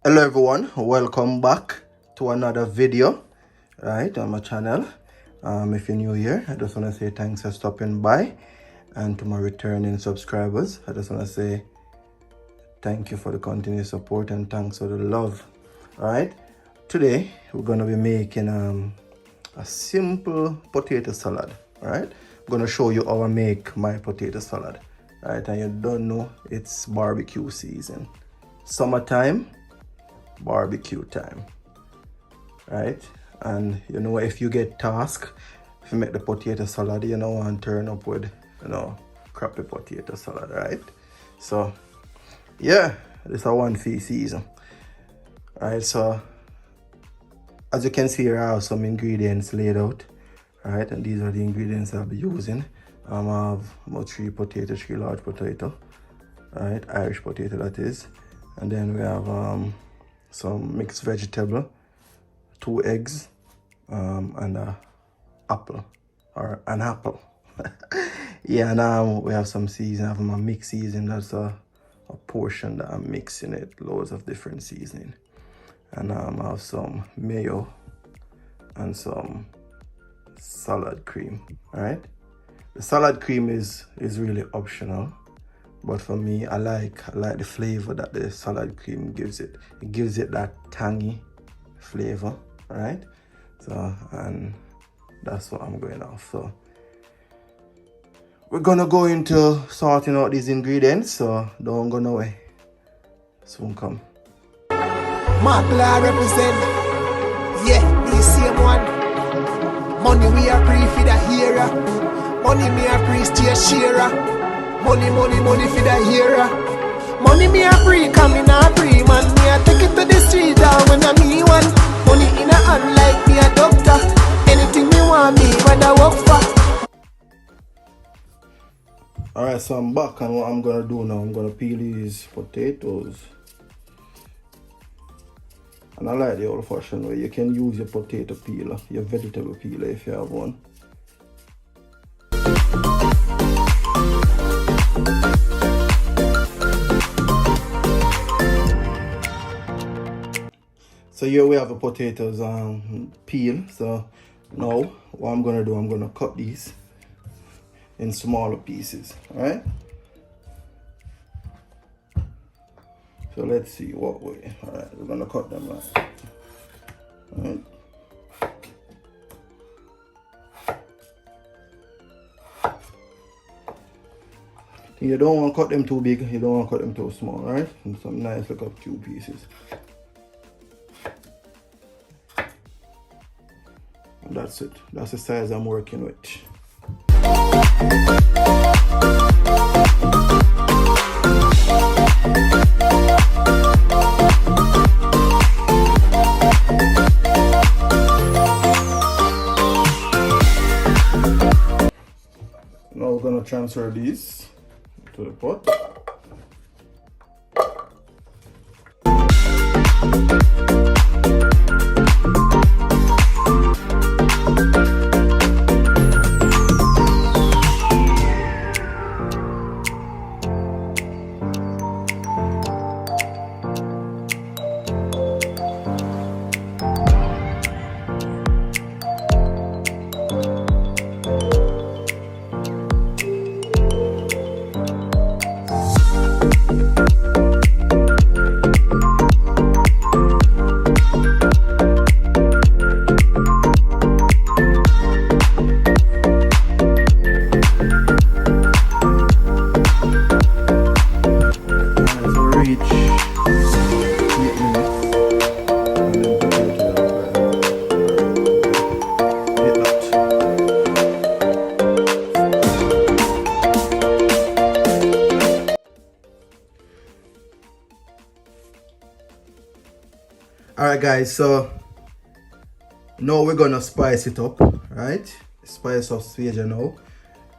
Hello everyone, welcome back to another video right on my channel. If you're new here, I just want to say thanks for stopping by, and to my returning subscribers, I just want to say thank you for the continued support and thanks for the love. All right, today we're going to be making a simple potato salad. All right, I'm going to show you how I make my potato salad. All right, and you don't know, it's barbecue season, summertime, barbecue time, right? And you know, if you get tasked if you make the potato salad, you know, and turn up with, you know, crappy potato salad, right? So yeah, this is a one feast season. All right, so as you can see here, I have some ingredients laid out. All right, and these are the ingredients I'll be using. I have about three large potato, all right, Irish potato that is. And then we have some mixed vegetable, 2 eggs, and an apple. Yeah, and we have some seasoning. I have my mixed seasoning. That's a portion that I'm mixing it, loads of different seasoning. And I have some mayo and some salad cream. All right, the salad cream is really optional, but for me, I like the flavor that the salad cream gives it. It gives it that tangy flavor, right? So, and that's what I'm going off. So we're gonna go into sorting out these ingredients, so don't go nowhere. Soon come. Markla represent, yeah, the same one. Money we are free for the hero. Money me a free stay sharer. Money for the hero. Money me a free, come in a free man. Me a take it to the street down when I me one. Money in a hand like me a doctor. Anything me want me, what I work for. Alright, so I'm back, and what I'm gonna do now, I'm gonna peel these potatoes. And I like the old fashioned way. You can use your potato peeler, your vegetable peeler if you have one. So here we have the potatoes peel. So now what I'm gonna do, I'm gonna cut these in smaller pieces. All right. So let's see what way. All right, we're gonna cut them like that. All right. You don't want to cut them too big. You don't want to cut them too small. All right. And some nice little cube pieces. And that's it. That's the size I'm working with. Now we're gonna transfer these to the pot. Alright guys, so now we're gonna spice it up, right? Spice up stage now.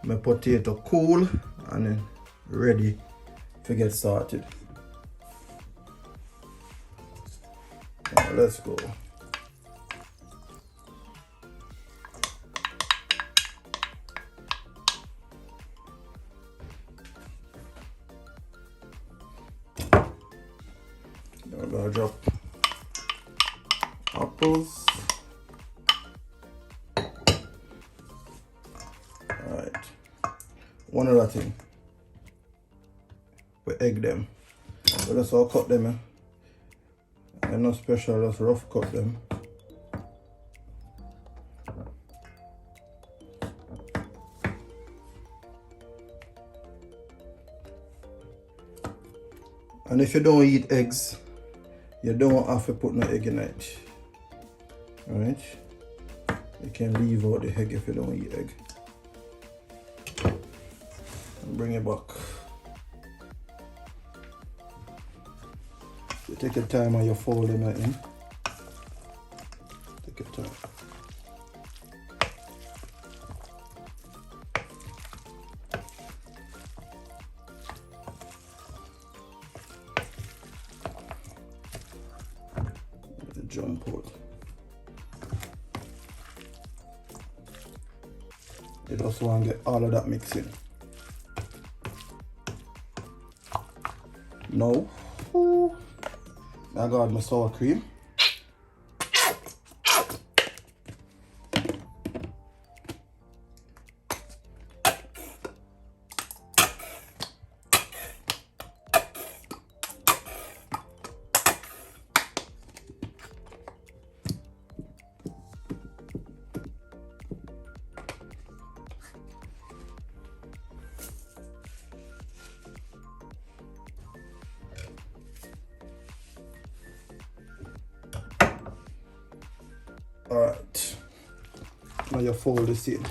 My potato cool and then ready to get started. Now, let's go. Now I'm gonna drop apples. Alright. One other thing. We egg them. So that's all cut them. And not special, just rough cut them. And if you don't eat eggs, you don't have to put no egg in it. Alright? You can leave out the egg if you don't eat egg. And bring it back. You take your time and you're folding it in. Take your time. Jump out. You just want to get all of that mixing. Now, I got my sour cream. Alright, now you fold this in.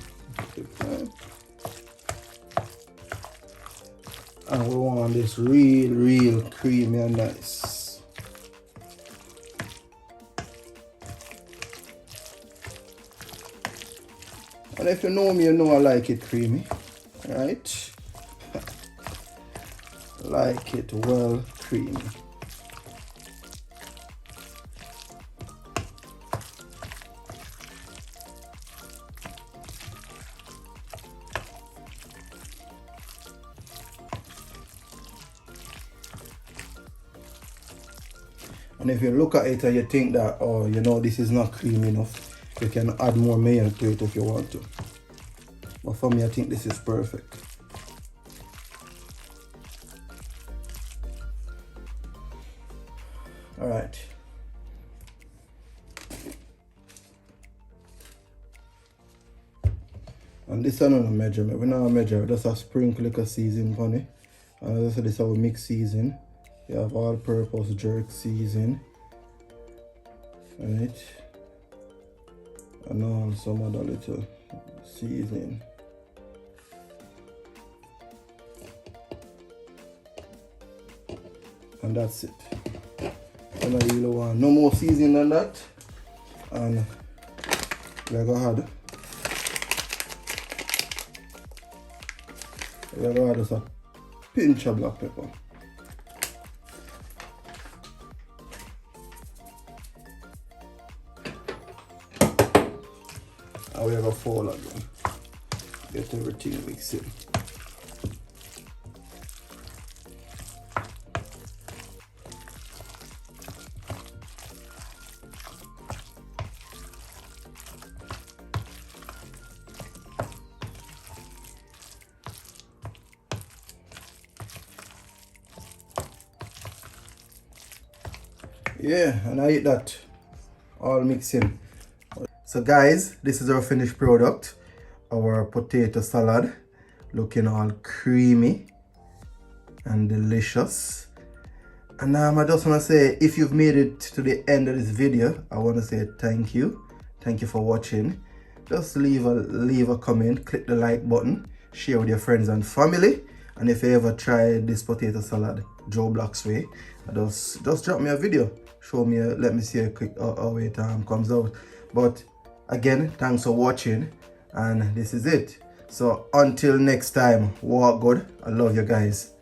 And we want this real creamy and nice. And if you know me, you know I like it creamy, right? Like it well creamy. And if you look at it and you think that, oh, you know, this is not creamy enough, you can add more mayo to it if you want to. But for me, I think this is perfect. All right. And this is not a measurement. We're not a measure, just a sprinkle like a season on it. And as I said, this is our mixed season. You have all-purpose jerk season, right? And all some other little seasoning. And that's it. And I really want no more seasoning than that. And we're gonna add just a pinch of black pepper. And we have a fold again. Get everything mixed in. Yeah, and I eat that all mixed in. So guys, this is our finished product, our potato salad, looking all creamy and delicious. And I just want to say, if you've made it to the end of this video, I want to say thank you for watching. Just leave a comment, click the like button, share with your friends and family. And if you ever tried this potato salad JoeBlack's way, just drop me a video, show me, let me see a quick how it comes out. But again, thanks for watching, and this is it. So until next time, walk good. I love you guys.